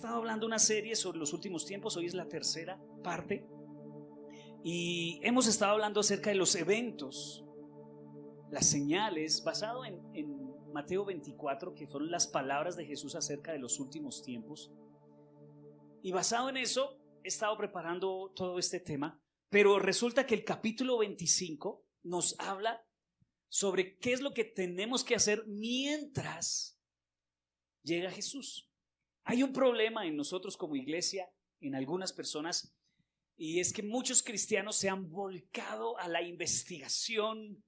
estado hablando una serie sobre los últimos tiempos, hoy es la tercera parte, y hemos estado hablando acerca de los eventos, las señales, basado en Mateo 24, que fueron las palabras de Jesús acerca de los últimos tiempos. Y basado en eso, he estado preparando todo este tema, pero resulta que el capítulo 25 nos habla sobre qué es lo que tenemos que hacer mientras llega Jesús. Hay un problema en nosotros como iglesia, en algunas personas, y es que muchos cristianos se han volcado a la investigación.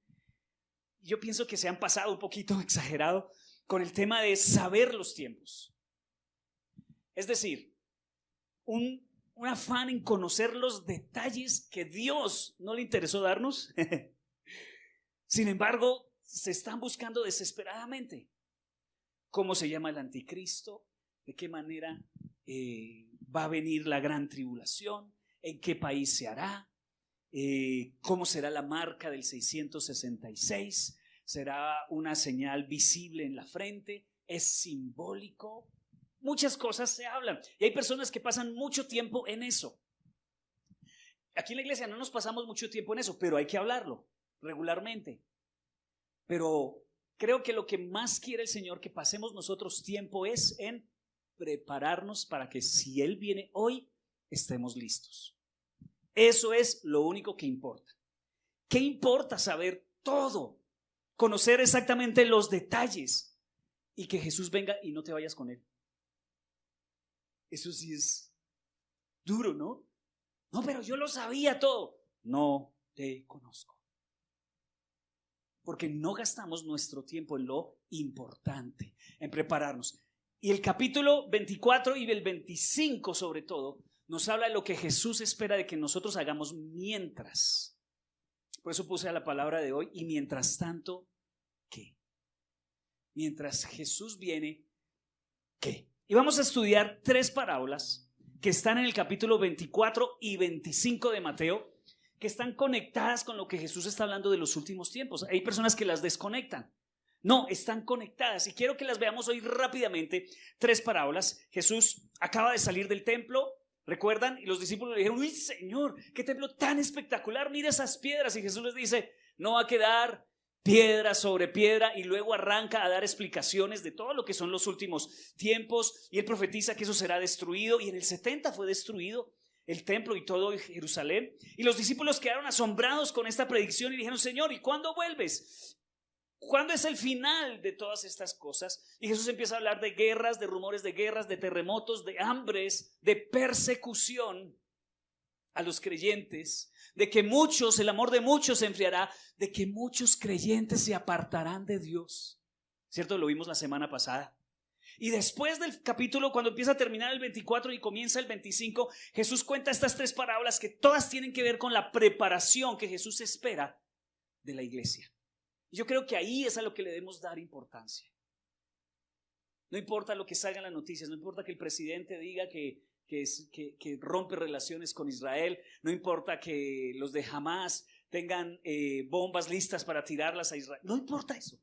Yo pienso que se han pasado un poquito exagerado con el tema de saber los tiempos. Es decir, un afán en conocer los detalles que Dios no le interesó darnos. Sin embargo, se están buscando desesperadamente. ¿Cómo se llama el anticristo? ¿De qué manera va a venir la gran tribulación? ¿En qué país se hará? ¿Cómo será la marca del 666? ¿Será una señal visible en la frente? ¿Es simbólico? Muchas cosas se hablan y hay personas que pasan mucho tiempo en eso. Aquí en la iglesia no nos pasamos mucho tiempo en eso, pero hay que hablarlo regularmente. Pero creo que lo que más quiere el Señor que pasemos nosotros tiempo es en prepararnos para que si Él viene hoy, estemos listos. Eso es lo único que importa. ¿Qué importa saber todo? Conocer exactamente los detalles y que Jesús venga y no te vayas con Él. Eso sí es duro, ¿no? No, pero yo lo sabía todo. No te conozco. Porque no gastamos nuestro tiempo en lo importante, en prepararnos. Y el capítulo 24 y el 25 sobre todo nos habla de lo que Jesús espera de que nosotros hagamos mientras. Por eso puse a la palabra de hoy, y mientras tanto, ¿qué? Mientras Jesús viene, ¿qué? Y vamos a estudiar 3 parábolas que están en el capítulo 24 y 25 de Mateo, que están conectadas con lo que Jesús está hablando de los últimos tiempos. Hay personas que las desconectan. No, están conectadas y quiero que las veamos hoy rápidamente. 3 parábolas. Jesús acaba de salir del templo, ¿recuerdan? Y los discípulos le dijeron: uy, Señor, qué templo tan espectacular, mira esas piedras. Y Jesús les dice: no va a quedar piedra sobre piedra, y luego arranca a dar explicaciones de todo lo que son los últimos tiempos, y él profetiza que eso será destruido, y en el 70 fue destruido el templo y todo Jerusalén. Y los discípulos quedaron asombrados con esta predicción y dijeron: Señor, ¿y cuándo vuelves? ¿Cuándo es el final de todas estas cosas? Y Jesús empieza a hablar de guerras, de rumores de guerras, de terremotos, de hambres, de persecución a los creyentes, de que muchos, el amor de muchos se enfriará, de que muchos creyentes se apartarán de Dios. ¿Cierto? Lo vimos la semana pasada. Y después del capítulo, cuando empieza a terminar el 24 y comienza el 25, Jesús cuenta estas 3 parábolas que todas tienen que ver con la preparación que Jesús espera de la iglesia. Y yo creo que ahí es a lo que le debemos dar importancia. No importa lo que salga en las noticias, no importa que el presidente diga que rompe relaciones con Israel, no importa que los de Hamas tengan bombas listas para tirarlas a Israel, no importa eso.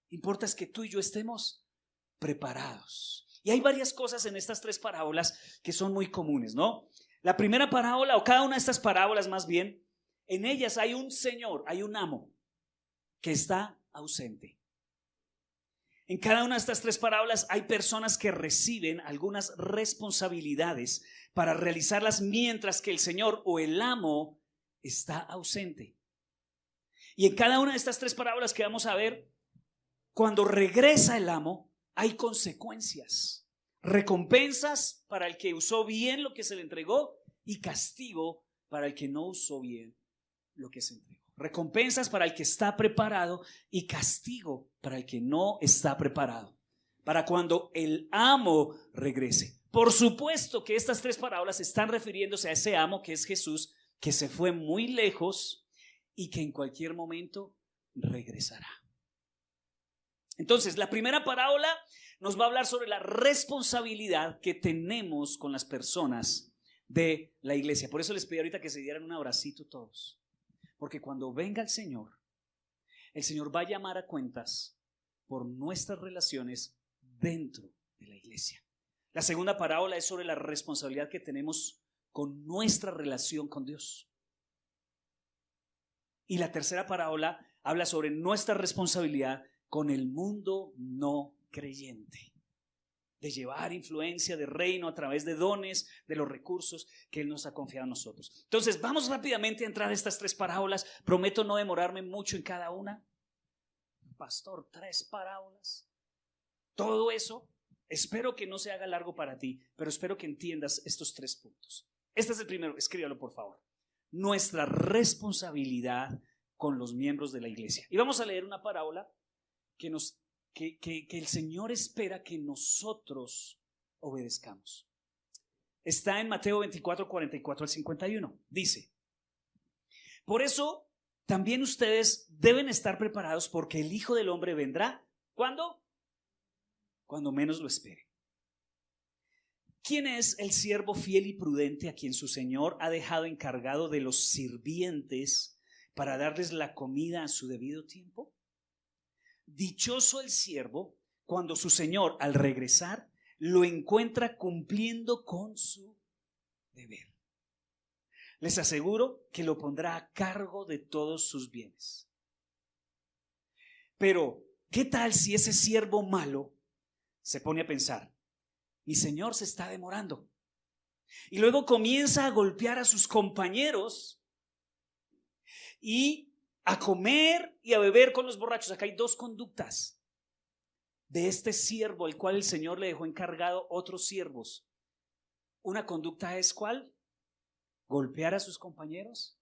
Importa es que tú y yo estemos preparados. Y hay varias cosas en estas 3 parábolas que son muy comunes, ¿no? La primera parábola, o cada una de estas parábolas más bien, en ellas hay un señor, hay un amo que está ausente. En cada una de estas 3 parábolas hay personas que reciben algunas responsabilidades para realizarlas mientras que el Señor o el amo está ausente. Y en cada una de estas 3 parábolas que vamos a ver, cuando regresa el amo, hay consecuencias, recompensas para el que usó bien lo que se le entregó y castigo para el que no usó bien lo que se entregó. Recompensas para el que está preparado y castigo para el que no está preparado, para cuando el amo regrese. Por supuesto que estas 3 parábolas están refiriéndose a ese amo que es Jesús, que se fue muy lejos y que en cualquier momento regresará. Entonces, la primera parábola nos va a hablar sobre la responsabilidad que tenemos con las personas de la iglesia. Por eso les pedí ahorita que se dieran un abracito todos. Porque cuando venga el Señor va a llamar a cuentas por nuestras relaciones dentro de la iglesia. La segunda parábola es sobre la responsabilidad que tenemos con nuestra relación con Dios. Y la tercera parábola habla sobre nuestra responsabilidad con el mundo no creyente, de llevar influencia de reino a través de dones, de los recursos que Él nos ha confiado a nosotros. Entonces vamos rápidamente a entrar a estas tres parábolas. Prometo no demorarme mucho en cada una. Pastor, 3 parábolas. Todo eso, espero que no se haga largo para ti, pero espero que entiendas estos 3 puntos. Este es el primero, escríbalo por favor. Nuestra responsabilidad con los miembros de la iglesia. Y vamos a leer una parábola que el Señor espera que nosotros obedezcamos. Está en Mateo 24, 44 al 51. Dice: por eso también ustedes deben estar preparados, porque el Hijo del Hombre vendrá. ¿Cuándo? Cuando menos lo espere. ¿Quién es el siervo fiel y prudente a quien su Señor ha dejado encargado de los sirvientes para darles la comida a su debido tiempo? Dichoso el siervo cuando su Señor, al regresar, lo encuentra cumpliendo con su deber. Les aseguro que lo pondrá a cargo de todos sus bienes. Pero, ¿qué tal si ese siervo malo se pone a pensar: mi Señor se está demorando? Y luego comienza a golpear a sus compañeros y a comer y a beber con los borrachos. Acá hay 2 conductas de este siervo, el cual el Señor le dejó encargado otros siervos. Una conducta es ¿cuál? Golpear a sus compañeros.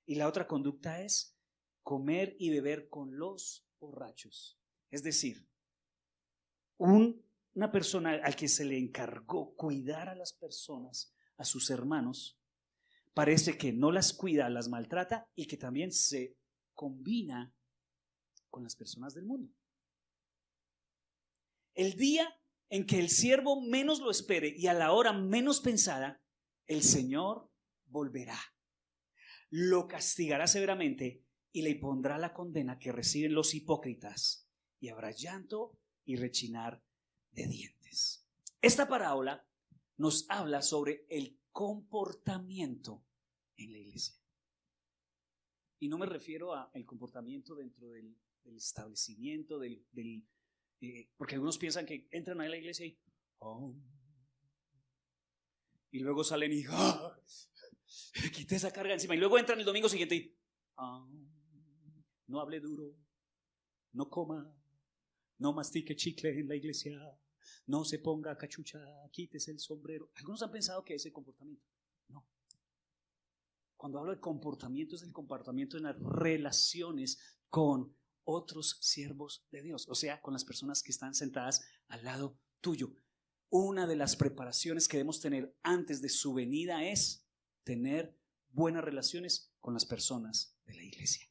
Y la otra conducta es comer y beber con los borrachos. Es decir, una persona al que se le encargó cuidar a las personas, a sus hermanos, parece que no las cuida, las maltrata y que también se combina con las personas del mundo. El día en que el siervo menos lo espere y a la hora menos pensada, el Señor volverá, lo castigará severamente y le pondrá la condena que reciben los hipócritas, y habrá llanto y rechinar de dientes. Esta parábola nos habla sobre el comportamiento en la iglesia. Y no me refiero al comportamiento dentro del establecimiento, porque algunos piensan que entran a la iglesia y luego salen y quité esa carga encima, y luego entran el domingo siguiente y no hable duro, no coma, no mastique chicle en la iglesia, no se ponga cachucha, quítese el sombrero. Algunos han pensado que ese comportamiento. No. Cuando hablo de comportamiento, es el comportamiento en las relaciones con otros siervos de Dios, o sea, con las personas que están sentadas al lado tuyo. Una de las preparaciones que debemos tener antes de su venida es tener buenas relaciones con las personas de la iglesia.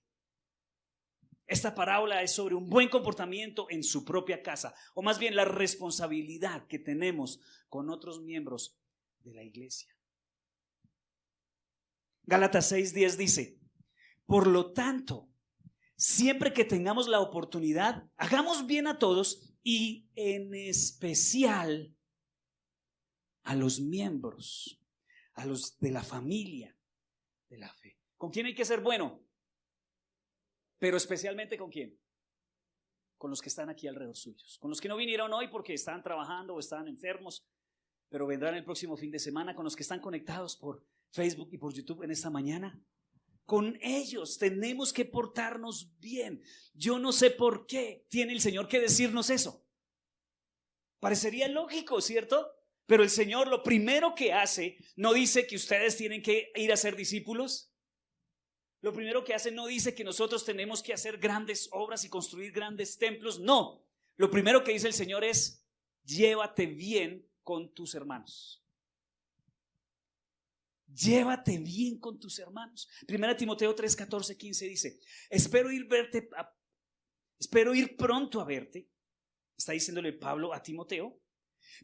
Esta parábola es sobre un buen comportamiento en su propia casa, o más bien la responsabilidad que tenemos con otros miembros de la iglesia. Gálatas 6:10 dice: por lo tanto, siempre que tengamos la oportunidad, hagamos bien a todos y en especial a los miembros, a los de la familia de la fe. ¿Con quién hay que ser bueno? Pero especialmente ¿con quién? Con los que están aquí alrededor suyos, con los que no vinieron hoy porque estaban trabajando o estaban enfermos, pero vendrán el próximo fin de semana, con los que están conectados por Facebook y por YouTube en esta mañana. Con ellos tenemos que portarnos bien. Yo no sé por qué tiene el Señor que decirnos eso. Parecería lógico, ¿cierto? Pero el Señor lo primero que hace, no dice que ustedes tienen que ir a ser discípulos. Lo primero que hace no dice que nosotros tenemos que hacer grandes obras y construir grandes templos. No, lo primero que dice el Señor es: llévate bien con tus hermanos. Llévate bien con tus hermanos. 1 Timoteo 3, 14, 15 dice: espero ir pronto a verte. Está diciéndole Pablo a Timoteo.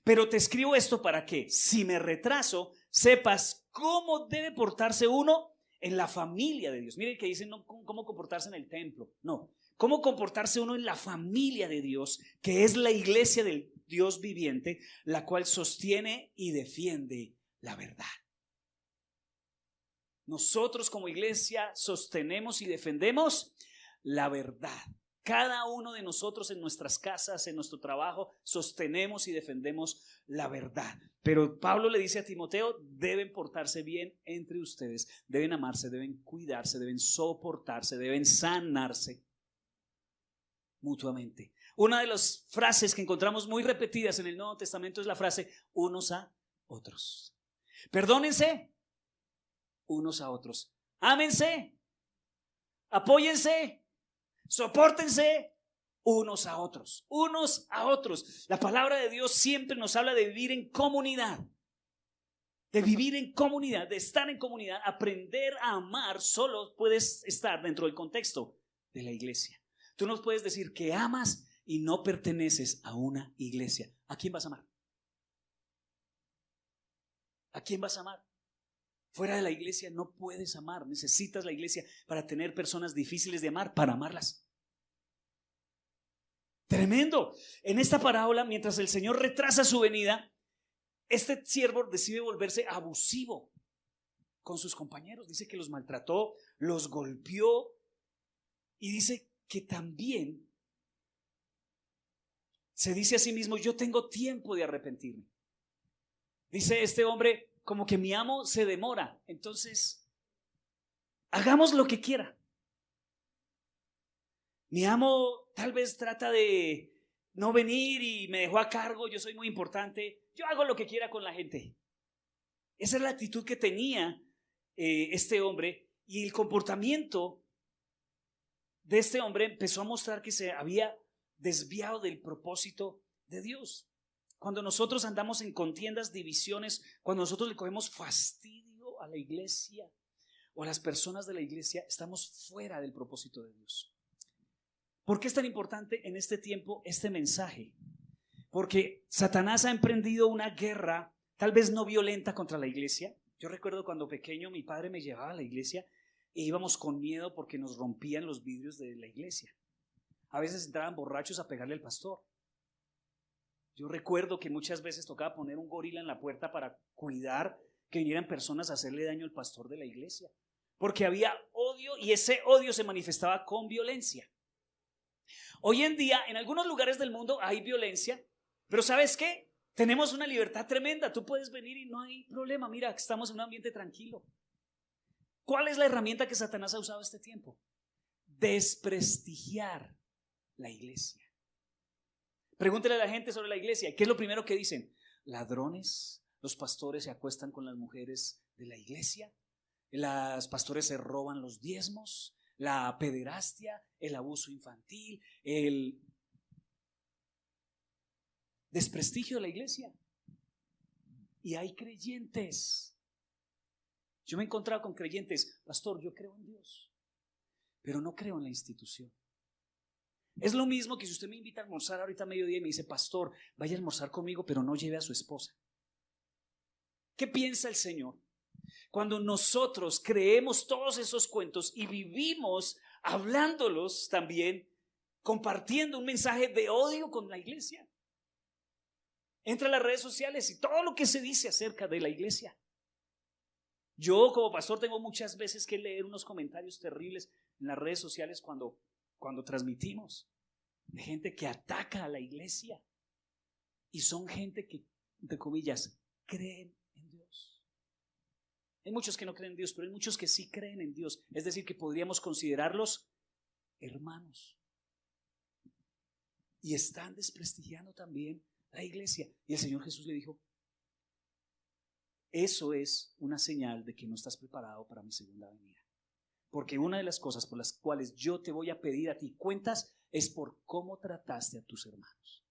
Pero te escribo esto para que, si me retraso, sepas cómo debe portarse uno en la familia de Dios. Miren que dicen no cómo comportarse en el templo, no, cómo comportarse uno en la familia de Dios, que es la iglesia del Dios viviente, la cual sostiene y defiende la verdad. Nosotros como iglesia sostenemos y defendemos la verdad. Cada uno de nosotros en nuestras casas, en nuestro trabajo, sostenemos y defendemos la verdad. Pero Pablo le dice a Timoteo, deben portarse bien entre ustedes, deben amarse, deben cuidarse, deben soportarse, deben sanarse mutuamente. Una de las frases que encontramos muy repetidas en el Nuevo Testamento es la frase unos a otros. Perdónense unos a otros. Ámense, apóyense, sopórtense unos a otros, unos a otros. La palabra de Dios siempre nos habla de vivir en comunidad, de vivir en comunidad, de estar en comunidad. Aprender a amar solo puedes estar dentro del contexto de la iglesia. Tú no puedes decir que amas y no perteneces a una iglesia. ¿A quién vas a amar? ¿A quién vas a amar? Fuera de la iglesia no puedes amar. Necesitas la iglesia para tener personas difíciles de amar, para amarlas. Tremendo. En esta parábola, mientras el Señor retrasa su venida, este siervo decide volverse abusivo con sus compañeros. Dice que los maltrató, los golpeó y dice que también se dice a sí mismo, yo tengo tiempo de arrepentirme. Dice este hombre, como que mi amo se demora, entonces hagamos lo que quiera. Mi amo tal vez trata de no venir y me dejó a cargo, yo soy muy importante, yo hago lo que quiera con la gente. Esa es la actitud que tenía este hombre, y el comportamiento de este hombre empezó a mostrar que se había desviado del propósito de Dios. Cuando nosotros andamos en contiendas, divisiones, cuando nosotros le cogemos fastidio a la iglesia o a las personas de la iglesia, estamos fuera del propósito de Dios. ¿Por qué es tan importante en este tiempo este mensaje? Porque Satanás ha emprendido una guerra, tal vez no violenta, contra la iglesia. Yo recuerdo cuando pequeño mi padre me llevaba a la iglesia e íbamos con miedo porque nos rompían los vidrios de la iglesia. A veces entraban borrachos a pegarle al pastor. Yo recuerdo que muchas veces tocaba poner un gorila en la puerta para cuidar que vinieran personas a hacerle daño al pastor de la iglesia, porque había odio y ese odio se manifestaba con violencia. Hoy en día en algunos lugares del mundo hay violencia, pero ¿sabes qué? Tenemos una libertad tremenda. Tú puedes venir y no hay problema. Mira, estamos en un ambiente tranquilo. ¿Cuál es la herramienta que Satanás ha usado este tiempo? Desprestigiar la iglesia. Pregúntele a la gente sobre la iglesia. ¿Qué es lo primero que dicen? Ladrones, los pastores se acuestan con las mujeres de la iglesia, los pastores se roban los diezmos, la pederastia, el abuso infantil, el desprestigio de la iglesia. Y hay creyentes. Yo me he encontrado con creyentes, pastor, yo creo en Dios, pero no creo en la institución. Es lo mismo que si usted me invita a almorzar ahorita a mediodía y me dice, pastor, vaya a almorzar conmigo, pero no lleve a su esposa. ¿Qué piensa el Señor? Cuando nosotros creemos todos esos cuentos y vivimos hablándolos también, compartiendo un mensaje de odio con la iglesia. Entra a las redes sociales y todo lo que se dice acerca de la iglesia. Yo como pastor tengo muchas veces que leer unos comentarios terribles en las redes sociales cuando transmitimos, de gente que ataca a la iglesia, y son gente que, entre comillas, creen en Dios. Hay muchos que no creen en Dios, pero hay muchos que sí creen en Dios, es decir, que podríamos considerarlos hermanos, y están desprestigiando también la iglesia. Y el Señor Jesús le dijo, eso es una señal de que no estás preparado para mi segunda venida. Porque una de las cosas por las cuales yo te voy a pedir a ti cuentas es por cómo trataste a tus hermanos.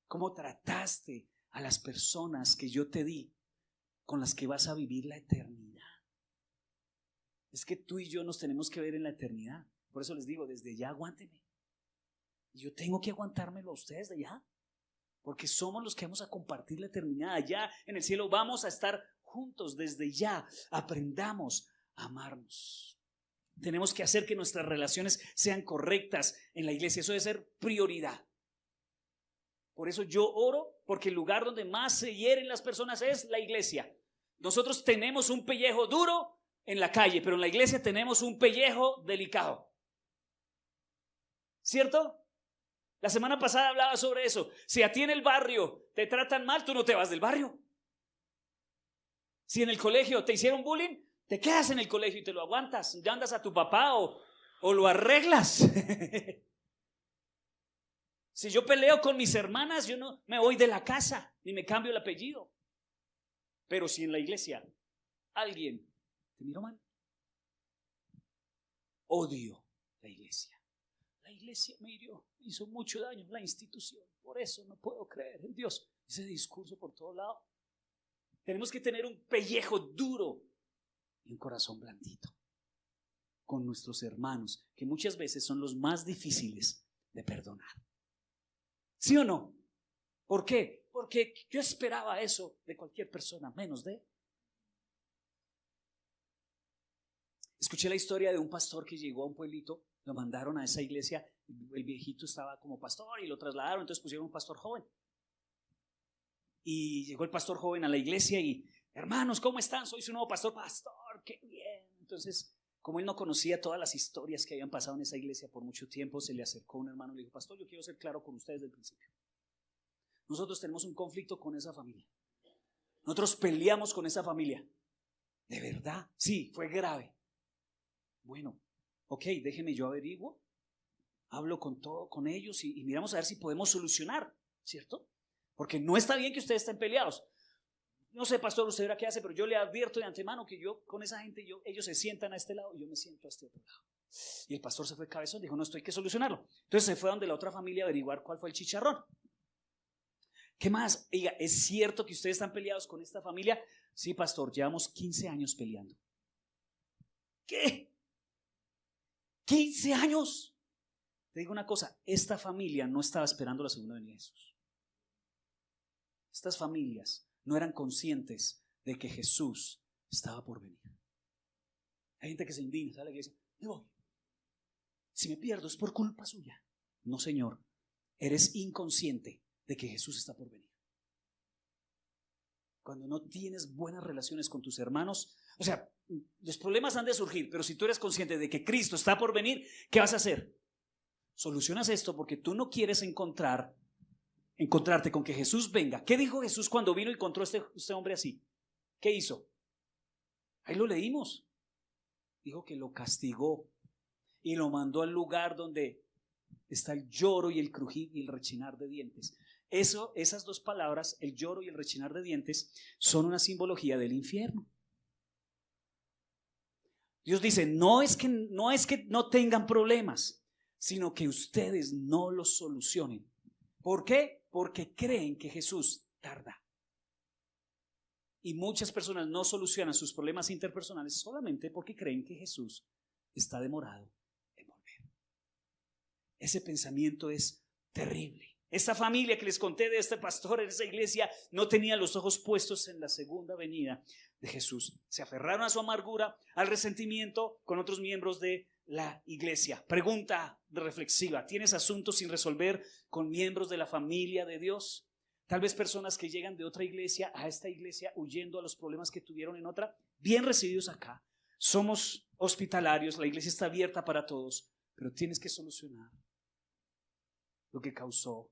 Cómo trataste a las personas que yo te di, con las que vas a vivir la eternidad. Es que tú y yo nos tenemos que ver en la eternidad. Por eso les digo, desde ya aguántenme. Y yo tengo que aguantármelo a ustedes de ya, porque somos los que vamos a compartir la eternidad. Allá en el cielo vamos a estar juntos desde ya. Aprendamos a amarnos. Tenemos que hacer que nuestras relaciones sean correctas en la iglesia. Eso debe ser prioridad. Por eso yo oro, porque el lugar donde más se hieren las personas es la iglesia. Nosotros tenemos un pellejo duro en la calle, pero en la iglesia tenemos un pellejo delicado. ¿Cierto? La semana pasada hablaba sobre eso. Si a ti en el barrio te tratan mal, tú no te vas del barrio. Si en el colegio te hicieron bullying, te quedas en el colegio y te lo aguantas. Ya andas a tu papá o lo arreglas. Si yo peleo con mis hermanas, yo no me voy de la casa ni me cambio el apellido. Pero si en la iglesia alguien te miró mal, odio la iglesia. La iglesia me hirió, hizo mucho daño, la institución. Por eso no puedo creer en Dios. Ese discurso por todo lado. Tenemos que tener un pellejo duro y un corazón blandito con nuestros hermanos, que muchas veces son los más difíciles de perdonar. ¿Sí o no? ¿Por qué? Porque yo esperaba eso de cualquier persona, menos de. Escuché la historia de un pastor que llegó a un pueblito, lo mandaron a esa iglesia, el viejito estaba como pastor y lo trasladaron, entonces pusieron un pastor joven. Y llegó el pastor joven a la iglesia y, hermanos, ¿cómo están? Soy su nuevo pastor. Pastor, qué bien. Entonces, como él no conocía todas las historias que habían pasado en esa iglesia por mucho tiempo, se le acercó un hermano y le dijo: pastor, yo quiero ser claro con ustedes desde el principio. Nosotros tenemos un conflicto con esa familia. Nosotros peleamos con esa familia. ¿De verdad? Sí, fue grave. Bueno, ok, déjeme yo averiguo. Hablo con ellos y miramos a ver si podemos solucionar, ¿cierto? Porque no está bien que ustedes estén peleados. No sé, pastor, usted verá qué hace, pero yo le advierto de antemano que yo con esa gente, ellos se sientan a este lado y yo me siento a este otro lado. Y el pastor se fue cabezón, dijo: no, esto hay que solucionarlo. Entonces se fue donde la otra familia a averiguar cuál fue el chicharrón. ¿Qué más? Oiga, ¿es cierto que ustedes están peleados con esta familia? Sí, pastor, llevamos 15 años peleando. ¿Qué? ¿15 años? Te digo una cosa, esta familia no estaba esperando la segunda venida de Jesús. Estas familias no eran conscientes de que Jesús estaba por venir. Hay gente que se indigna, sale a la iglesia: me voy. Si me pierdo es por culpa suya. No, señor, eres inconsciente de que Jesús está por venir. Cuando no tienes buenas relaciones con tus hermanos, o sea, los problemas han de surgir, pero si tú eres consciente de que Cristo está por venir, ¿qué vas a hacer? Solucionas esto porque tú no quieres encontrarte con que Jesús venga. ¿Qué dijo Jesús cuando vino y encontró este hombre así? ¿Qué hizo? Ahí lo leímos. Dijo que lo castigó y lo mandó al lugar donde está el lloro y el crujir y el rechinar de dientes. Esas dos palabras, el lloro y el rechinar de dientes, son una simbología del infierno. Dios dice: no es que no tengan problemas, sino que ustedes no los solucionen. ¿Por qué? Porque creen que Jesús tarda. Y muchas personas no solucionan sus problemas interpersonales solamente porque creen que Jesús está demorado en volver. Ese pensamiento es terrible. Esta familia que les conté de este pastor en esa iglesia no tenía los ojos puestos en la segunda venida de Jesús. Se aferraron a su amargura, al resentimiento con otros miembros de la iglesia. Pregunta reflexiva: ¿tienes asuntos sin resolver con miembros de la familia de Dios? Tal vez personas que llegan de otra iglesia a esta iglesia huyendo a los problemas que tuvieron en otra. Bien recibidos acá. Somos hospitalarios, la iglesia está abierta para todos, pero tienes que solucionar lo que causó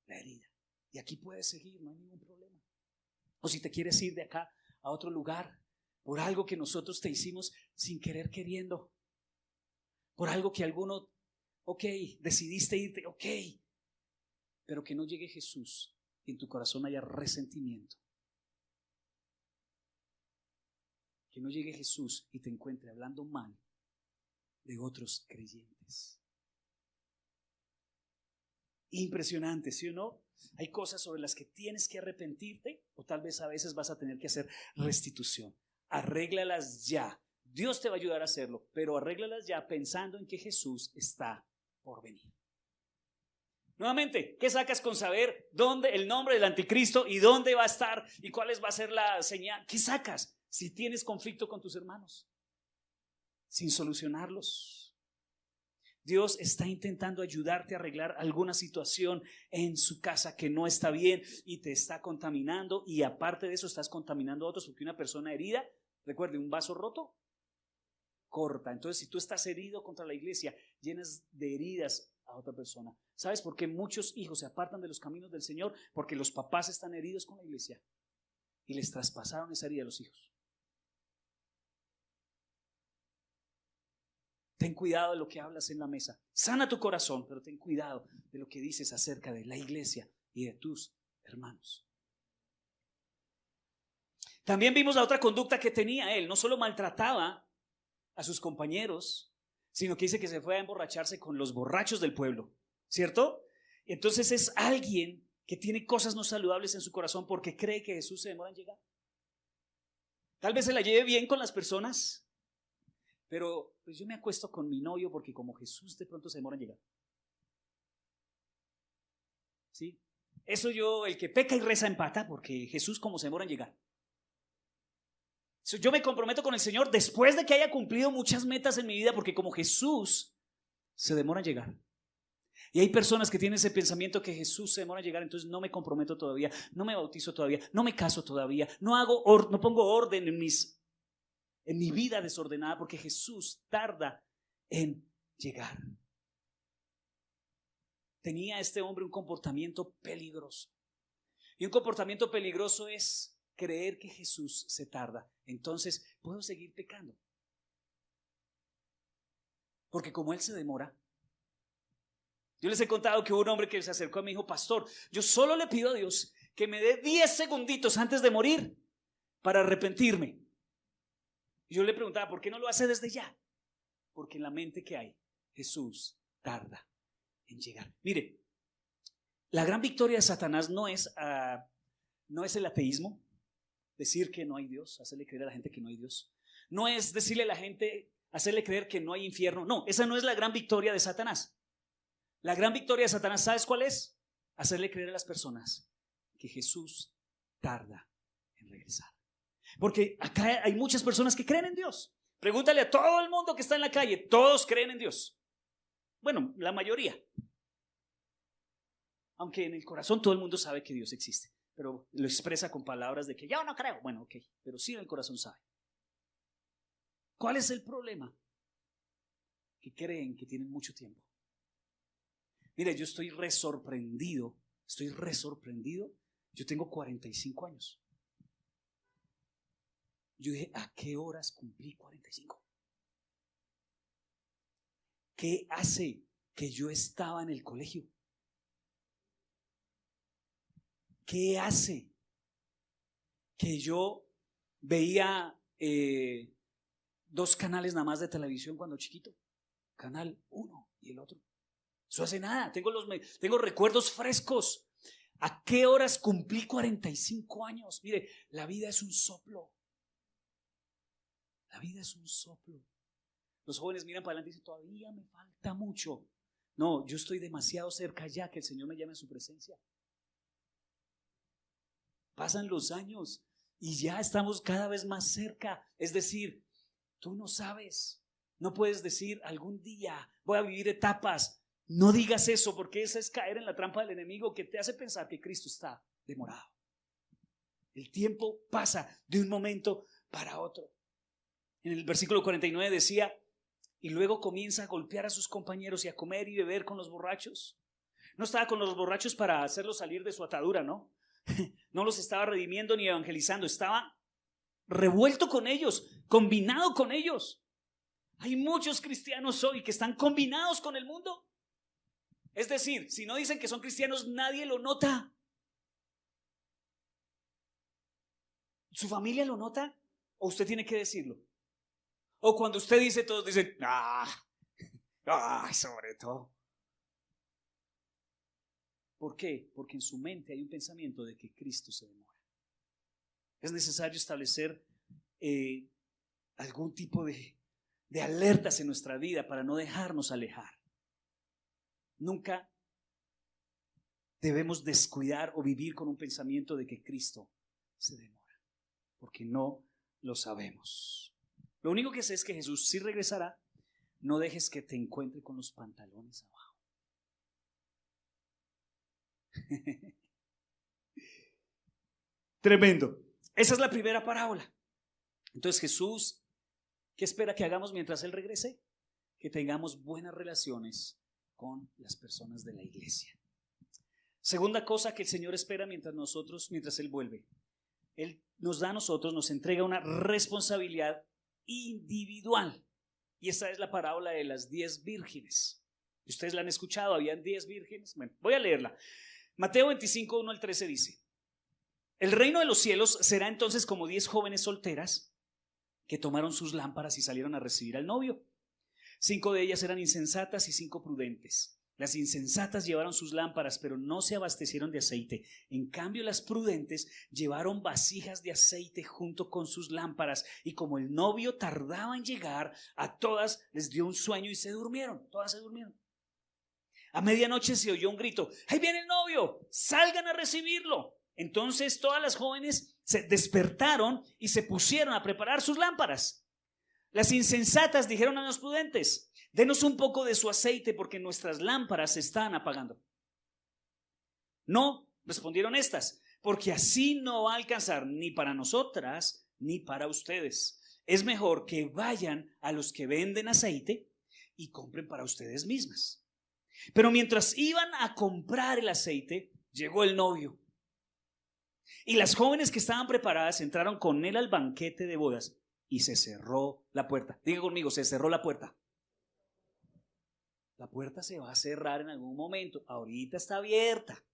la herida. Y aquí puedes seguir, no hay ningún problema. O si te quieres ir de acá a otro lugar por algo que nosotros te hicimos sin querer queriendo, por algo que alguno, ok, decidiste irte, ok, pero que no llegue Jesús y en tu corazón haya resentimiento. Que no llegue Jesús y te encuentre hablando mal de otros creyentes. Impresionante, ¿sí o no? Hay cosas sobre las que tienes que arrepentirte, o tal vez a veces vas a tener que hacer restitución. Arréglalas ya. Dios te va a ayudar a hacerlo, pero arréglalas ya pensando en que Jesús está por venir. Nuevamente, ¿qué sacas con saber dónde el nombre del anticristo y dónde va a estar y cuál va a ser la señal? ¿Qué sacas si tienes conflicto con tus hermanos sin solucionarlos? Dios está intentando ayudarte a arreglar alguna situación en su casa que no está bien y te está contaminando, y aparte de eso estás contaminando a otros, porque una persona herida, recuerde, un vaso roto corta. Entonces, si tú estás herido contra la iglesia, llenas de heridas a otra persona. ¿Sabes por qué muchos hijos se apartan de los caminos del Señor? Porque los papás están heridos con la iglesia y les traspasaron esa herida a los hijos. Ten cuidado de lo que hablas en la mesa. Sana tu corazón, pero ten cuidado de lo que dices acerca de la iglesia y de tus hermanos. También vimos la otra conducta que tenía él. No solo maltrataba a sus compañeros, sino que dice que se fue a emborracharse con los borrachos del pueblo, ¿cierto? Entonces es alguien que tiene cosas no saludables en su corazón porque cree que Jesús se demora en llegar. Tal vez se la lleve bien con las personas, pero pues yo me acuesto con mi novio porque como Jesús de pronto se demora en llegar. ¿Sí? Eso yo, el que peca y reza empata, porque Jesús como se demora en llegar. Yo me comprometo con el Señor después de que haya cumplido muchas metas en mi vida, porque como Jesús se demora en llegar. Y hay personas que tienen ese pensamiento que Jesús se demora en llegar, entonces no me comprometo todavía, no me bautizo todavía, no me caso todavía, no pongo orden en mi vida desordenada, porque Jesús tarda en llegar. Tenía este hombre un comportamiento peligroso. Y un comportamiento peligroso es creer que Jesús se tarda. Entonces puedo seguir pecando, porque como Él se demora. Yo les he contado que hubo un hombre que se acercó a mí y dijo: pastor, yo solo le pido a Dios que me dé 10 segunditos antes de morir para arrepentirme. Y yo le preguntaba: ¿por qué no lo hace desde ya? Porque en la mente que hay, Jesús tarda en llegar. Mire, la gran victoria de Satanás no es el ateísmo, decir que no hay Dios, hacerle creer a la gente que no hay Dios. No es decirle a la gente, hacerle creer que no hay infierno. No, esa no es la gran victoria de Satanás. La gran victoria de Satanás, ¿sabes cuál es? Hacerle creer a las personas que Jesús tarda en regresar. Porque acá hay muchas personas que creen en Dios. Pregúntale a todo el mundo que está en la calle, todos creen en Dios. Bueno, la mayoría. Aunque en el corazón todo el mundo sabe que Dios existe, pero lo expresa con palabras de que yo no creo. Bueno, ok, pero sí en el corazón sabe. ¿Cuál es el problema? Que creen que tienen mucho tiempo. Mire, yo estoy re sorprendido. Yo tengo 45 años. Yo dije: ¿a qué horas cumplí 45? ¿Qué hace que yo estaba en el colegio? ¿Qué hace que yo veía 2 canales nada más de televisión cuando chiquito? Canal 1 y el otro. Eso hace nada. Tengo recuerdos frescos. ¿A qué horas cumplí 45 años? Mire, la vida es un soplo. La vida es un soplo. Los jóvenes miran para adelante y dicen: todavía me falta mucho. No, yo estoy demasiado cerca ya que el Señor me llame a su presencia. Pasan los años y ya estamos cada vez más cerca. Es decir, tú no sabes. No puedes decir: algún día voy a vivir etapas. No digas eso, porque eso es caer en la trampa del enemigo que te hace pensar que Cristo está demorado. El tiempo pasa de un momento para otro. En el versículo 49 decía: y luego comienza a golpear a sus compañeros y a comer y beber con los borrachos. No estaba con los borrachos para hacerlos salir de su atadura, ¿no? No los estaba redimiendo ni evangelizando, estaba revuelto con ellos, combinado con ellos. Hay muchos cristianos hoy que están combinados con el mundo. Es decir, si no dicen que son cristianos, nadie lo nota. ¿Su familia lo nota? ¿O usted tiene que decirlo? O cuando usted dice, todos dicen: sobre todo. ¿Por qué? Porque en su mente hay un pensamiento de que Cristo se demora. Es necesario establecer algún tipo de alertas en nuestra vida para no dejarnos alejar. Nunca debemos descuidar o vivir con un pensamiento de que Cristo se demora, porque no lo sabemos. Lo único que sé es que Jesús sí regresará, no dejes que te encuentre con los pantalones abajo. Tremendo. Esa es la primera parábola. Entonces Jesús, ¿qué espera que hagamos mientras Él regrese? Que tengamos buenas relaciones con las personas de la iglesia. Segunda cosa que el Señor espera mientras Él vuelve. Él nos da a nosotros, nos entrega una responsabilidad individual. Y esta es la parábola de las 10 vírgenes. Ustedes la han escuchado, habían 10 vírgenes. Bueno, voy a leerla. Mateo 25, 1 al 13 dice: el reino de los cielos será entonces como 10 jóvenes solteras que tomaron sus lámparas y salieron a recibir al novio. 5 de ellas eran insensatas y 5 prudentes. Las insensatas llevaron sus lámparas, pero no se abastecieron de aceite. En cambio, las prudentes llevaron vasijas de aceite junto con sus lámparas. Y como el novio tardaba en llegar, a todas les dio un sueño y se durmieron. Todas se durmieron. A medianoche se oyó un grito: ¡ahí viene el novio! ¡Salgan a recibirlo! Entonces todas las jóvenes se despertaron y se pusieron a preparar sus lámparas. Las insensatas dijeron a los prudentes: denos un poco de su aceite porque nuestras lámparas se están apagando. No, respondieron estas, porque así no va a alcanzar ni para nosotras ni para ustedes. Es mejor que vayan a los que venden aceite y compren para ustedes mismas. Pero mientras iban a comprar el aceite, llegó el novio. Y las jóvenes que estaban preparadas entraron con él al banquete de bodas y se cerró la puerta. Diga conmigo, se cerró la puerta. La puerta se va a cerrar en algún momento. Ahorita está abierta,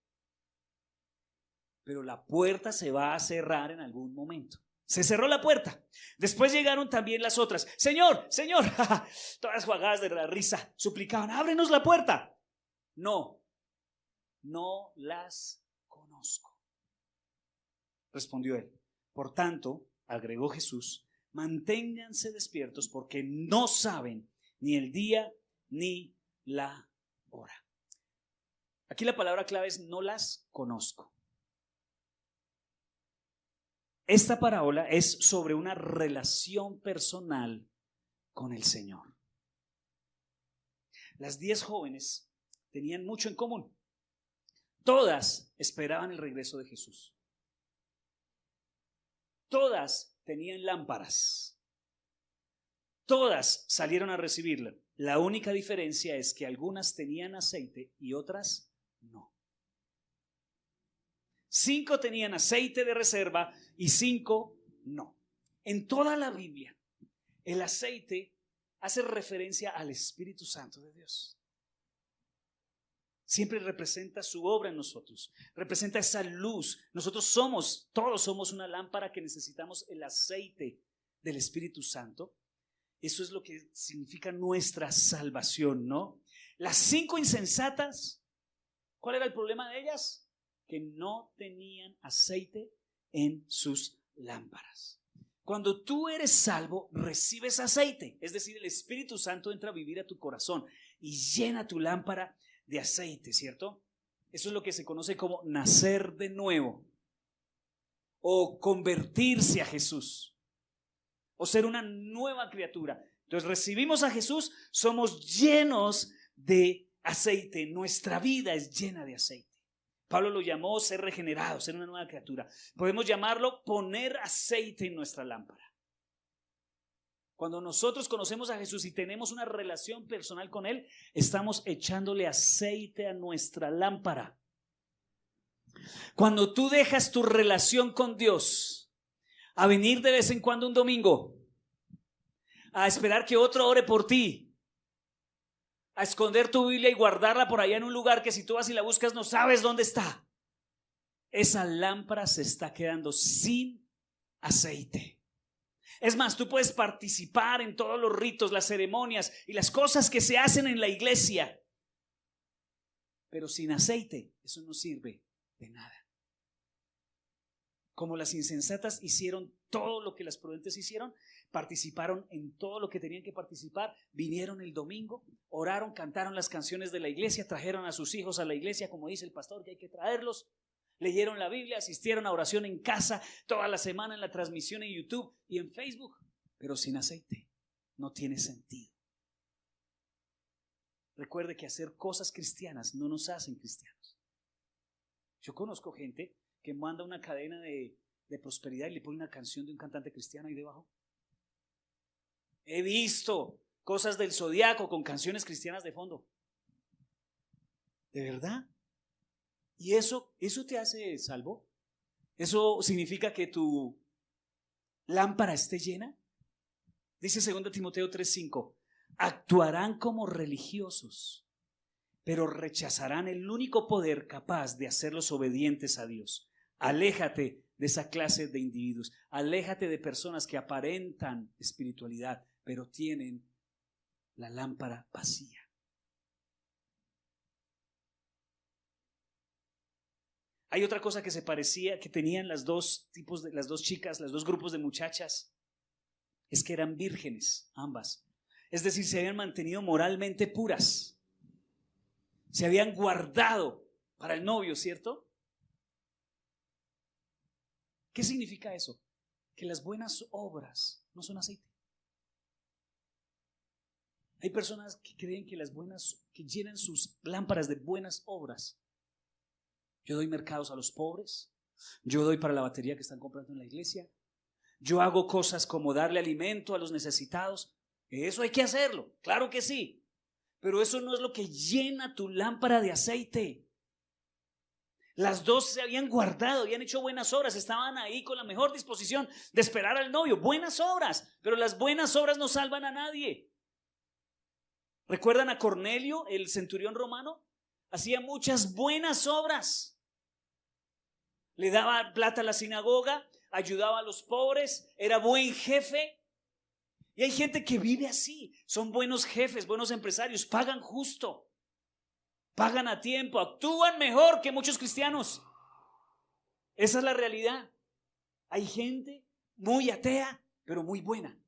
pero la puerta se va a cerrar en algún momento. Se cerró la puerta. Después llegaron también las otras. Señor, Señor, todas jugadas de la risa, suplicaban: ábrenos la puerta. No, no las conozco, respondió él. Por tanto, agregó Jesús, manténganse despiertos porque no saben ni el día ni la hora. Aquí la palabra clave es: no las conozco. Esta parábola es sobre una relación personal con el Señor. Las 10 jóvenes tenían mucho en común. Todas esperaban el regreso de Jesús. Todas tenían lámparas. Todas salieron a recibirla. La única diferencia es que algunas tenían aceite y otras no. 5 tenían aceite de reserva y 5 no. En toda la Biblia, el aceite hace referencia al Espíritu Santo de Dios. Siempre representa su obra en nosotros, representa esa luz. Todos somos una lámpara que necesitamos el aceite del Espíritu Santo. Eso es lo que significa nuestra salvación, ¿no? Las 5 insensatas, ¿cuál era el problema de ellas? Que no tenían aceite en sus lámparas. Cuando tú eres salvo, recibes aceite, es decir, el Espíritu Santo entra a vivir a tu corazón y llena tu lámpara de aceite, ¿cierto? Eso es lo que se conoce como nacer de nuevo o convertirse a Jesús o ser una nueva criatura. Entonces recibimos a Jesús, somos llenos de aceite, nuestra vida es llena de aceite. Pablo lo llamó ser regenerado, ser una nueva criatura. Podemos llamarlo poner aceite en nuestra lámpara. Cuando nosotros conocemos a Jesús y tenemos una relación personal con Él, estamos echándole aceite a nuestra lámpara. Cuando tú dejas tu relación con Dios a venir de vez en cuando un domingo, a esperar que otro ore por ti, a esconder tu Biblia y guardarla por allá en un lugar que si tú vas y la buscas no sabes dónde está, esa lámpara se está quedando sin aceite. Es más, tú puedes participar en todos los ritos, las ceremonias y las cosas que se hacen en la iglesia, pero sin aceite eso no sirve de nada. Como las insensatas hicieron todo lo que las prudentes hicieron, participaron en todo lo que tenían que participar, vinieron el domingo, oraron, cantaron las canciones de la iglesia, trajeron a sus hijos a la iglesia, como dice el pastor que hay que traerlos, leyeron la Biblia, asistieron a oración en casa, toda la semana en la transmisión en YouTube y en Facebook, pero sin aceite. No tiene sentido. recuerde que hacer cosas cristianas no nos hacen cristianos. Yo conozco gente que manda una cadena de prosperidad y le pone una canción de un cantante cristiano ahí debajo. He visto cosas del Zodiaco con canciones cristianas de fondo. ¿De verdad? ¿Y eso te hace salvo? ¿Eso significa que tu lámpara esté llena? Dice 2 Timoteo 3:5, actuarán como religiosos, pero rechazarán el único poder capaz de hacerlos obedientes a Dios. Aléjate de esa clase de individuos, aléjate de personas que aparentan espiritualidad, pero tienen la lámpara vacía. Hay otra cosa que se parecía, que tenían las dos chicas, los dos grupos de muchachas, es que eran vírgenes, ambas. Es decir, se habían mantenido moralmente puras. Se habían guardado para el novio, ¿cierto? ¿Qué significa eso? Que las buenas obras no son aceite. Hay personas que creen que que llenan sus lámparas de buenas obras. Yo doy mercados a los pobres, yo doy para la batería que están comprando en la iglesia, yo hago cosas como darle alimento a los necesitados. Eso hay que hacerlo, claro que sí, pero eso no es lo que llena tu lámpara de aceite. Las dos se habían guardado, habían hecho buenas obras, estaban ahí con la mejor disposición de esperar al novio, buenas obras, pero las buenas obras no salvan a nadie. ¿Recuerdan a Cornelio, el centurión romano? Hacía muchas buenas obras. Le daba plata a la sinagoga, ayudaba a los pobres, era buen jefe. Y hay gente que vive así, son buenos jefes, buenos empresarios, pagan justo, pagan a tiempo, actúan mejor que muchos cristianos. Esa es la realidad. Hay gente muy atea, pero muy buena.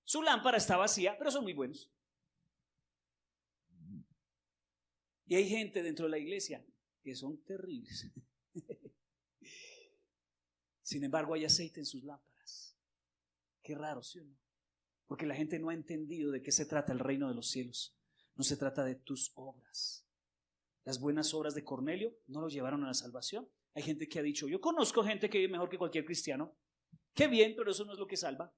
Su lámpara está vacía, pero son muy buenos. Y hay gente dentro de la iglesia que son terribles. Sin embargo, hay aceite en sus lámparas. Qué raro, ¿sí o no? Porque la gente no ha entendido de qué se trata el reino de los cielos. No se trata de tus obras. Las buenas obras de Cornelio no lo llevaron a la salvación. Hay gente que ha dicho, yo conozco gente que vive mejor que cualquier cristiano. Qué bien, pero eso no es lo que salva.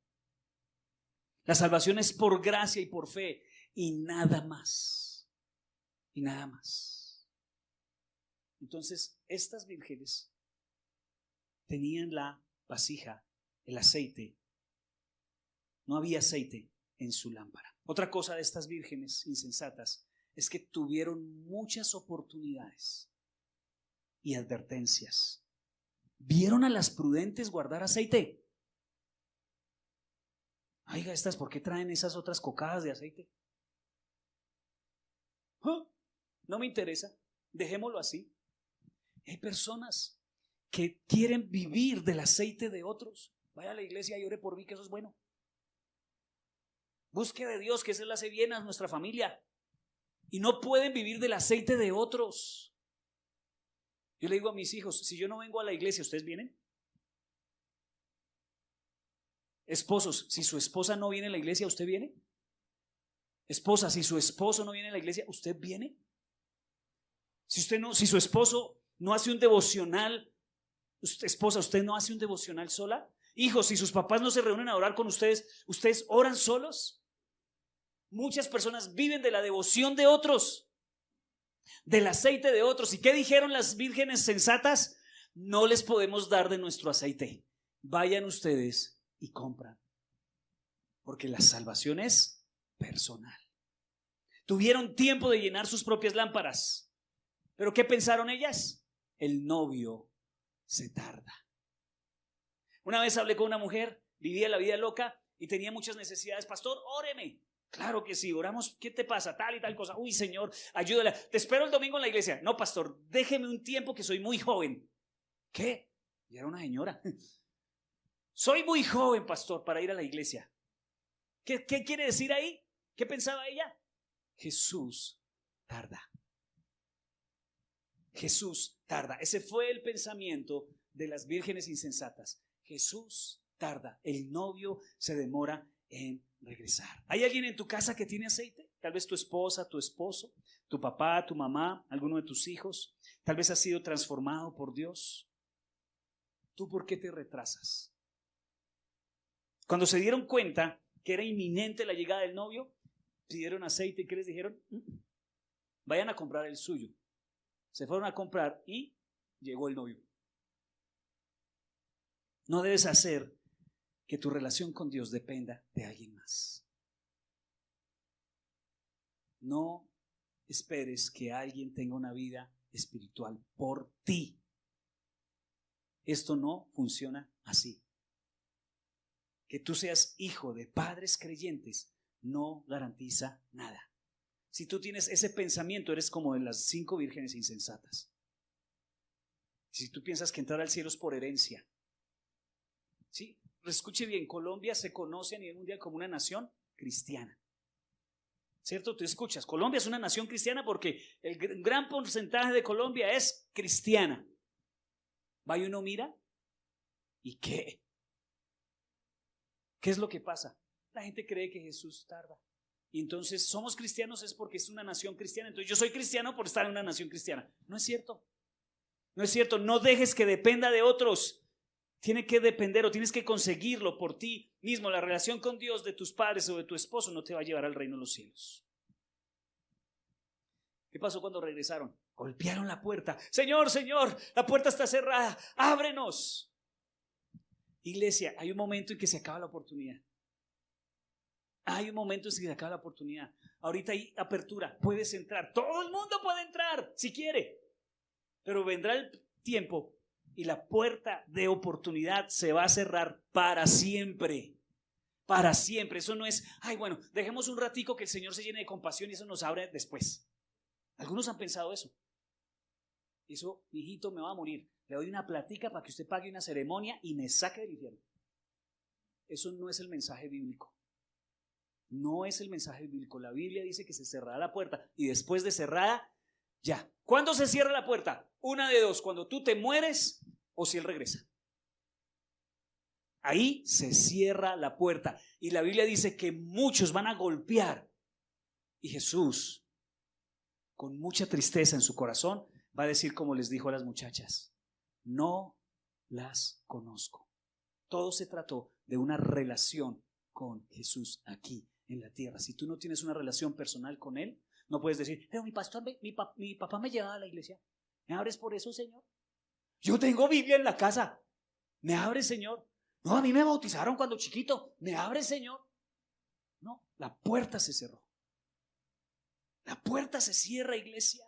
La salvación es por gracia y por fe y nada más. Y nada más. Entonces, estas vírgenes tenían la vasija, el aceite. No había aceite en su lámpara. Otra cosa de estas vírgenes insensatas es que tuvieron muchas oportunidades y advertencias. ¿Vieron a las prudentes guardar aceite? Oiga, estas, ¿por qué traen esas otras cocadas de aceite? No me interesa, dejémoslo así. Hay personas que quieren vivir del aceite de otros. Vaya a la iglesia y ore por mí, que eso es bueno. Busque de Dios, que Él le hace bien a nuestra familia. Y no pueden vivir del aceite de otros. Yo le digo a mis hijos, si yo no vengo a la iglesia, ¿ustedes vienen? Esposos, si su esposa no viene a la iglesia, ¿usted viene? Esposa, si su esposo no viene a la iglesia, ¿usted viene? Si su esposo no hace un devocional, esposa, ¿usted no hace un devocional sola? Hijos, si sus papás no se reúnen a orar con ustedes, ¿ustedes oran solos? Muchas personas viven de la devoción de otros, del aceite de otros. ¿Y qué dijeron las vírgenes sensatas? No les podemos dar de nuestro aceite. Vayan ustedes y compran, porque la salvación es personal. Tuvieron tiempo de llenar sus propias lámparas, pero ¿qué pensaron ellas? El novio se tarda. Una vez hablé con una mujer, vivía la vida loca y tenía muchas necesidades. Pastor, óreme. Claro que sí, oramos. ¿Qué te pasa? Tal y tal cosa. Uy, Señor, ayúdala. Te espero el domingo en la iglesia. No, pastor, déjeme un tiempo que soy muy joven. ¿Qué? Y era una señora. Soy muy joven, pastor, para ir a la iglesia. ¿Qué quiere decir ahí? ¿Qué pensaba ella? Jesús tarda. Jesús tarda. Ese fue el pensamiento de las vírgenes insensatas. Jesús tarda. El novio se demora en regresar. ¿Hay alguien en tu casa que tiene aceite? Tal vez tu esposa, tu esposo, tu papá, tu mamá, alguno de tus hijos. Tal vez has sido transformado por Dios. ¿Tú por qué te retrasas? Cuando se dieron cuenta que era inminente la llegada del novio, pidieron aceite y ¿qué les dijeron? Vayan a comprar el suyo. Se fueron a comprar y llegó el novio. No debes hacer que tu relación con Dios dependa de alguien más. No esperes que alguien tenga una vida espiritual por ti. Esto no funciona así. Que tú seas hijo de padres creyentes no garantiza nada. Si tú tienes ese pensamiento, eres como de las 5 vírgenes insensatas. Si tú piensas que entrar al cielo es por herencia. ¿Sí? Escuche bien, Colombia se conoce a nivel mundial como una nación cristiana. ¿Cierto? Tú escuchas, Colombia es una nación cristiana porque el gran porcentaje de Colombia es cristiana. Va y uno mira, ¿y qué? ¿Qué es lo que pasa? La gente cree que Jesús tarda. Y entonces somos cristianos es porque es una nación cristiana. Entonces yo soy cristiano por estar en una nación cristiana. No es cierto. No es cierto. No dejes que dependa de otros. Tiene que depender o tienes que conseguirlo por ti mismo. La relación con Dios de tus padres o de tu esposo no te va a llevar al reino de los cielos. ¿Qué pasó cuando regresaron? Golpearon la puerta. Señor, Señor, la puerta está cerrada. Ábrenos. Iglesia, hay un momento en que se acaba la oportunidad. Hay un momento en que se acaba la oportunidad. Ahorita hay apertura. Puedes entrar. Todo el mundo puede entrar si quiere. Pero vendrá el tiempo y la puerta de oportunidad se va a cerrar para siempre. Para siempre. Eso no es, ay, bueno, dejemos un ratico que el Señor se llene de compasión y eso nos abre después. Algunos han pensado eso. Eso, hijito, me va a morir. Le doy una platica para que usted pague una ceremonia y me saque del infierno. Eso no es el mensaje bíblico. No es el mensaje bíblico. La Biblia dice que se cerrará la puerta y después de cerrada, ya. ¿Cuándo se cierra la puerta? Una de dos, cuando tú te mueres o si Él regresa. Ahí se cierra la puerta y la Biblia dice que muchos van a golpear y Jesús, con mucha tristeza en su corazón, va a decir como les dijo a las muchachas: no las conozco. Todo se trató de una relación con Jesús aquí en la tierra. Si tú no tienes una relación personal con Él, no puedes decir, pero mi pastor, mi papá me llevaba a la iglesia. ¿Me abres por eso, Señor? Yo tengo Biblia en la casa. ¿Me abres, Señor? No, a mí me bautizaron cuando chiquito. ¿Me abres, Señor? No, la puerta se cerró. La puerta se cierra, iglesia.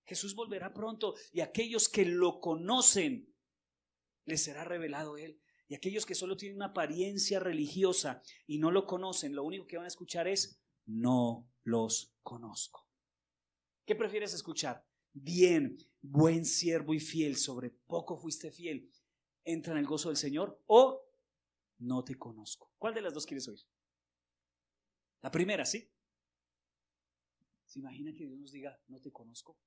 Jesús volverá pronto y aquellos que lo conocen les será revelado Él. Y aquellos que solo tienen una apariencia religiosa y no lo conocen, lo único que van a escuchar es: no los conozco. ¿Qué prefieres escuchar? Bien, buen siervo y fiel, sobre poco fuiste fiel, entra en el gozo del Señor, o no te conozco. ¿Cuál de las dos quieres oír? La primera, ¿sí? ¿Se imagina que Dios nos diga no te conozco?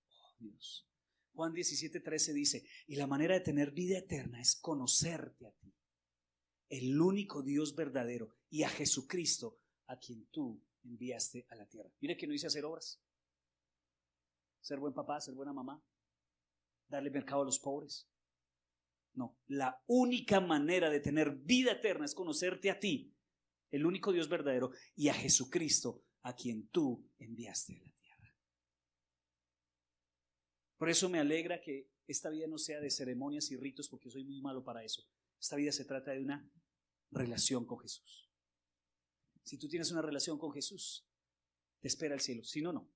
Oh, Dios. Juan 17:13 dice: y la manera de tener vida eterna es conocerte a ti, el único Dios verdadero, y a Jesucristo, a quien tú enviaste a la tierra. Mire que no dice hacer obras, ser buen papá, ser buena mamá, darle mercado a los pobres. No, la única manera de tener vida eterna es conocerte a ti, el único Dios verdadero, y a Jesucristo, a quien tú enviaste a la tierra. Por eso me alegra que esta vida no sea de ceremonias y ritos, porque soy muy malo para eso. Esta vida se trata de una relación con Jesús. Si tú tienes una relación con Jesús, te espera el cielo. Si no, no.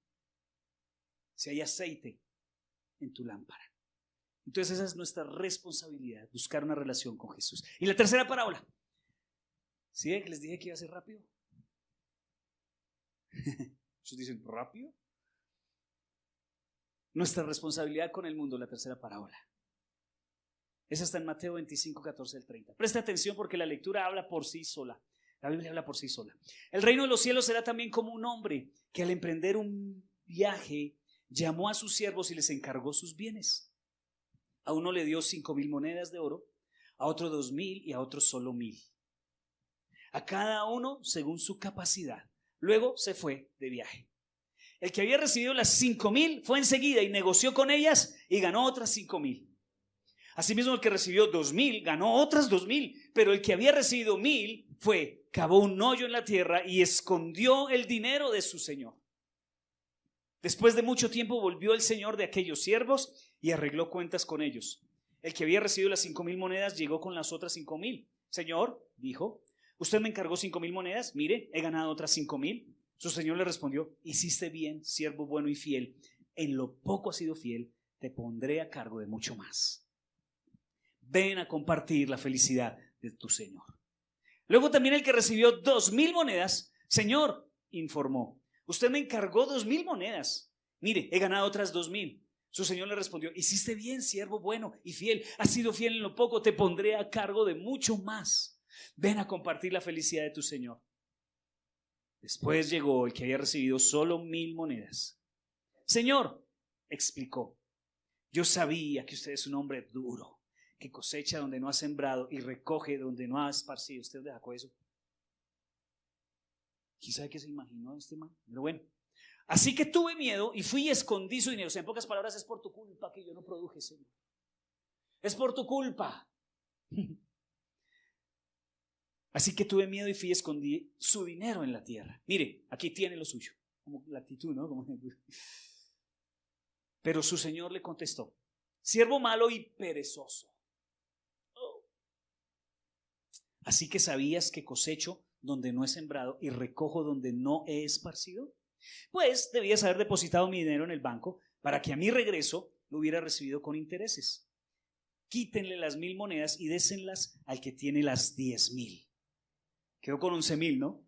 Si hay aceite en tu lámpara. Entonces esa es nuestra responsabilidad, buscar una relación con Jesús. Y la tercera parábola. ¿Sí? ¿Les dije que iba a ser rápido? Muchos dicen, ¿rápido? Nuestra responsabilidad con el mundo, la tercera parábola. Esa está en Mateo 25, 14 al 30. Presta atención porque la lectura habla por sí sola. La Biblia habla por sí sola. El reino de los cielos será también como un hombre que al emprender un viaje llamó a sus siervos y les encargó sus bienes. A uno le dio 5,000 monedas de oro, a otro 2,000 y a otro solo 1,000. A cada uno según su capacidad. Luego se fue de viaje. El que había recibido las 5,000 fue enseguida y negoció con ellas y ganó otras 5,000. Asimismo, el que recibió 2,000 ganó otras 2,000, pero el que había recibido 1,000 fue, cavó un hoyo en la tierra y escondió el dinero de su señor. Después de mucho tiempo volvió el señor de aquellos siervos y arregló cuentas con ellos. El que había recibido las 5,000 monedas llegó con las otras 5,000. Señor, dijo, usted me encargó 5,000 monedas, mire, he ganado otras 5,000. Su señor le respondió, hiciste bien, siervo bueno y fiel. En lo poco has sido fiel, te pondré a cargo de mucho más. Ven a compartir la felicidad de tu señor. Luego también el que recibió 2,000 monedas, Señor, informó, usted me encargó 2,000 monedas. Mire, he ganado otras 2,000. Su señor le respondió, hiciste bien, siervo bueno y fiel. Has sido fiel en lo poco, te pondré a cargo de mucho más. Ven a compartir la felicidad de tu señor. Después llegó el que había recibido solo 1,000 monedas. Señor, explicó, yo sabía que usted es un hombre duro, que cosecha donde no ha sembrado y recoge donde no ha esparcido. ¿Usted dónde sacó eso? ¿Quién sabe qué se imaginó este man? Pero bueno, así que tuve miedo y fui y escondí su dinero. O sea, en pocas palabras, es por tu culpa que yo no produje, Señor. Es por tu culpa. Así que tuve miedo y fui y escondí su dinero en la tierra. Mire, aquí tiene lo suyo. Como la actitud, ¿no? Pero su señor le contestó, siervo malo y perezoso. Así que sabías que cosecho donde no he sembrado y recojo donde no he esparcido. Pues debías haber depositado mi dinero en el banco para que a mi regreso lo hubiera recibido con intereses. Quítenle las 1,000 monedas y désenlas al que tiene las 10,000. Quedó con 11,000, ¿no?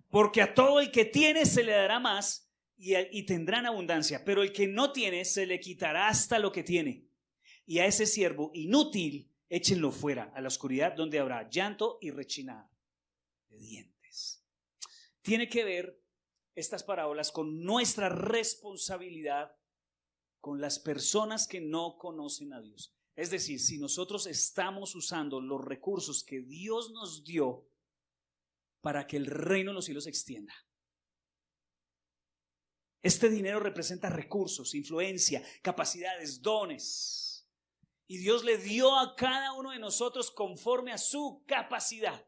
Porque a todo el que tiene se le dará más y tendrán abundancia, pero el que no tiene se le quitará hasta lo que tiene. Y a ese siervo inútil échenlo fuera a la oscuridad donde habrá llanto y rechinar de dientes. Tiene que ver estas parábolas con nuestra responsabilidad con las personas que no conocen a Dios. Es decir, si nosotros estamos usando los recursos que Dios nos dio para que el reino de los cielos se extienda. Este dinero representa recursos, influencia, capacidades, dones. Y Dios le dio a cada uno de nosotros conforme a su capacidad.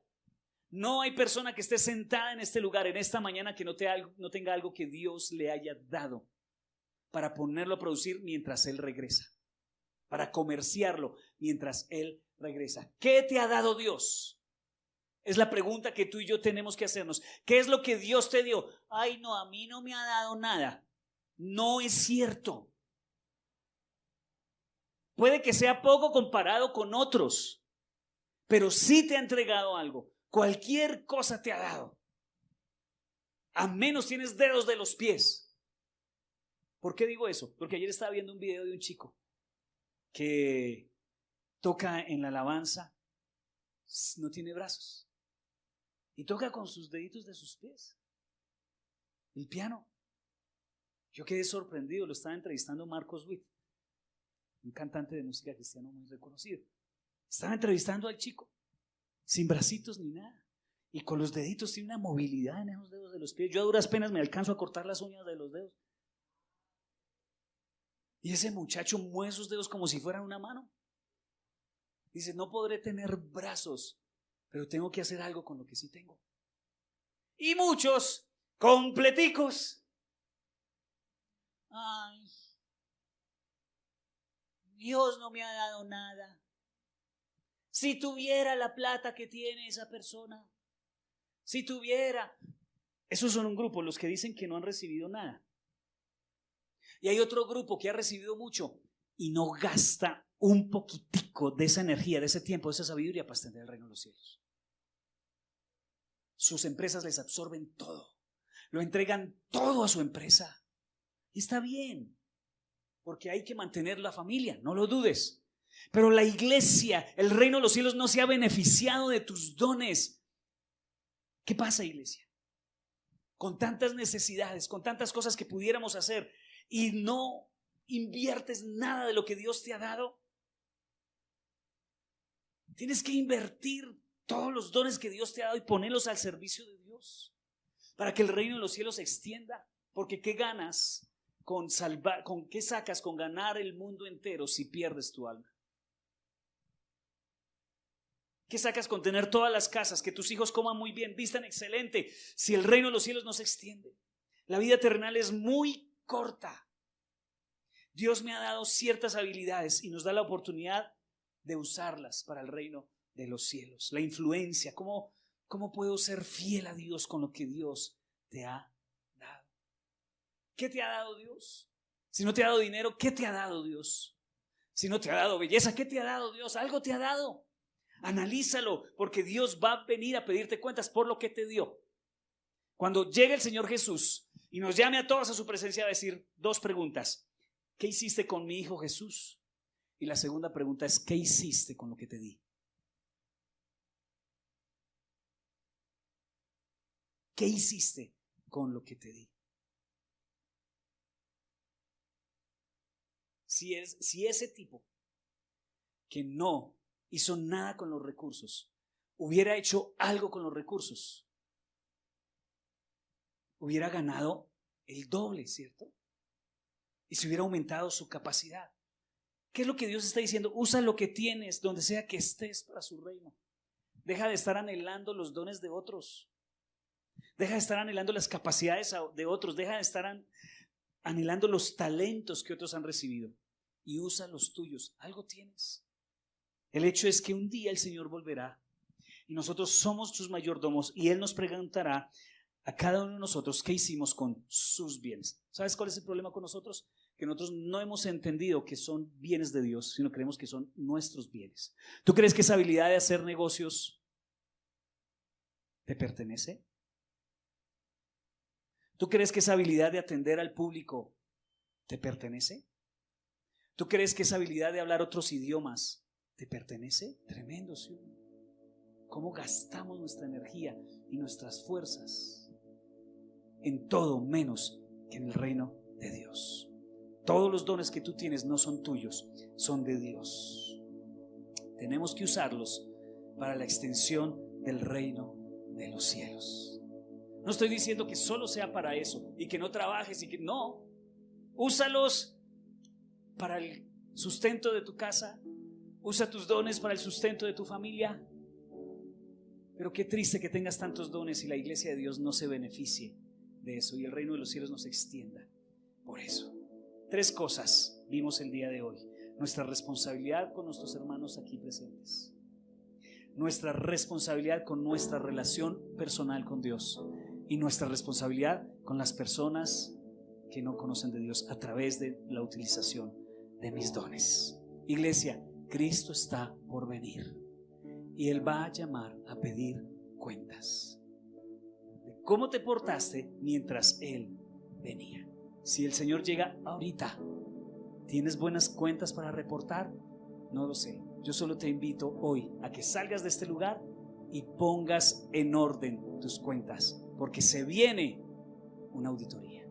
No hay persona que esté sentada en este lugar, en esta mañana, que no tenga algo que Dios le haya dado para ponerlo a producir mientras Él regresa, para comerciarlo mientras Él regresa. ¿Qué te ha dado Dios? Es la pregunta que tú y yo tenemos que hacernos. ¿Qué es lo que Dios te dio? Ay, no, a mí no me ha dado nada. No es cierto. Puede que sea poco comparado con otros, pero sí te ha entregado algo. Cualquier cosa te ha dado. A menos tienes dedos de los pies. ¿Por qué digo eso? Porque ayer estaba viendo un video de un chico que toca en la alabanza, no tiene brazos y toca con sus deditos de sus pies el piano. Yo quedé sorprendido. Lo estaba entrevistando Marcos Witt, un cantante de música cristiana muy reconocido. Estaba entrevistando al chico sin bracitos ni nada y con los deditos. Tiene una movilidad en esos dedos de los pies. Yo a duras penas me alcanzo a cortar las uñas de los dedos. Y ese muchacho mueve esos dedos como si fueran una mano. Dice, no podré tener brazos, pero tengo que hacer algo con lo que sí tengo. Y muchos completicos. Ay, Dios no me ha dado nada. Si tuviera la plata que tiene esa persona, si tuviera. Esos son un grupo, los que dicen que no han recibido nada. Y hay otro grupo que ha recibido mucho y no gasta un poquitico de esa energía, de ese tiempo, de esa sabiduría para extender el reino de los cielos. Sus empresas les absorben todo, lo entregan todo a su empresa. Y está bien, porque hay que mantener la familia, no lo dudes. Pero la iglesia, el reino de los cielos no se ha beneficiado de tus dones. ¿Qué pasa, iglesia? Con tantas necesidades, con tantas cosas que pudiéramos hacer y no inviertes nada de lo que Dios te ha dado. Tienes que invertir todos los dones que Dios te ha dado y ponerlos al servicio de Dios. para que el reino de los cielos se extienda. Porque ¿qué ganas con salvar, con qué sacas con ganar el mundo entero si pierdes tu alma? ¿Qué sacas con tener todas las casas, que tus hijos coman muy bien, vistan excelente, si el reino de los cielos no se extiende? La vida terrenal es muy corta. Dios me ha dado ciertas habilidades y nos da la oportunidad de usarlas para el reino de los cielos. La influencia, ¿cómo puedo ser fiel a Dios con lo que Dios te ha dado? ¿Qué te ha dado Dios? Si no te ha dado dinero, ¿qué te ha dado Dios? Si no te ha dado belleza, ¿qué te ha dado Dios? Algo te ha dado. Analízalo, porque Dios va a venir a pedirte cuentas por lo que te dio. Cuando llegue el Señor Jesús y nos llame a todos a su presencia, va a decir dos preguntas. ¿Qué hiciste con mi hijo Jesús? Y la segunda pregunta es, ¿qué hiciste con lo que te di? ¿Qué hiciste con lo que te di? Si ese tipo que no hizo nada con los recursos hubiera hecho algo con los recursos, hubiera ganado el doble, ¿cierto? Y se hubiera aumentado su capacidad. ¿Qué es lo que Dios está diciendo? Usa lo que tienes donde sea que estés para su reino. Deja de estar anhelando los dones de otros. Deja de estar anhelando las capacidades de otros. Deja de estar anhelando los talentos que otros han recibido. Y usa los tuyos. Algo tienes. El hecho es que un día el Señor volverá y nosotros somos sus mayordomos y Él nos preguntará a cada uno de nosotros qué hicimos con sus bienes. ¿Sabes cuál es el problema con nosotros? Que nosotros no hemos entendido que son bienes de Dios, sino creemos que son nuestros bienes. ¿Tú crees que esa habilidad de hacer negocios te pertenece? ¿Tú crees que esa habilidad de atender al público te pertenece? ¿Tú crees que esa habilidad de hablar otros idiomas te pertenece? Tremendo, ¿sí? ¿Cómo gastamos nuestra energía y nuestras fuerzas en todo menos que en el reino de Dios? Todos los dones que tú tienes no son tuyos, son de Dios. Tenemos que usarlos para la extensión del reino de los cielos. No estoy diciendo que solo sea para eso y que no trabajes y que no. Úsalos para el sustento de tu casa. Usa tus dones para el sustento de tu familia. Pero qué triste que tengas tantos dones y la iglesia de Dios no se beneficie de eso y el reino de los cielos no se extienda. Por eso, 3 cosas vimos el día de hoy. Nuestra responsabilidad con nuestros hermanos aquí presentes. Nuestra responsabilidad con nuestra relación personal con Dios. Y nuestra responsabilidad con las personas que no conocen de Dios a través de la utilización de mis dones. Iglesia, Cristo está por venir y Él va a llamar a pedir cuentas de cómo te portaste mientras Él venía. Si el Señor llega ahorita, ¿tienes buenas cuentas para reportar? No lo sé. Yo solo te invito hoy a que salgas de este lugar y pongas en orden tus cuentas, porque se viene una auditoría.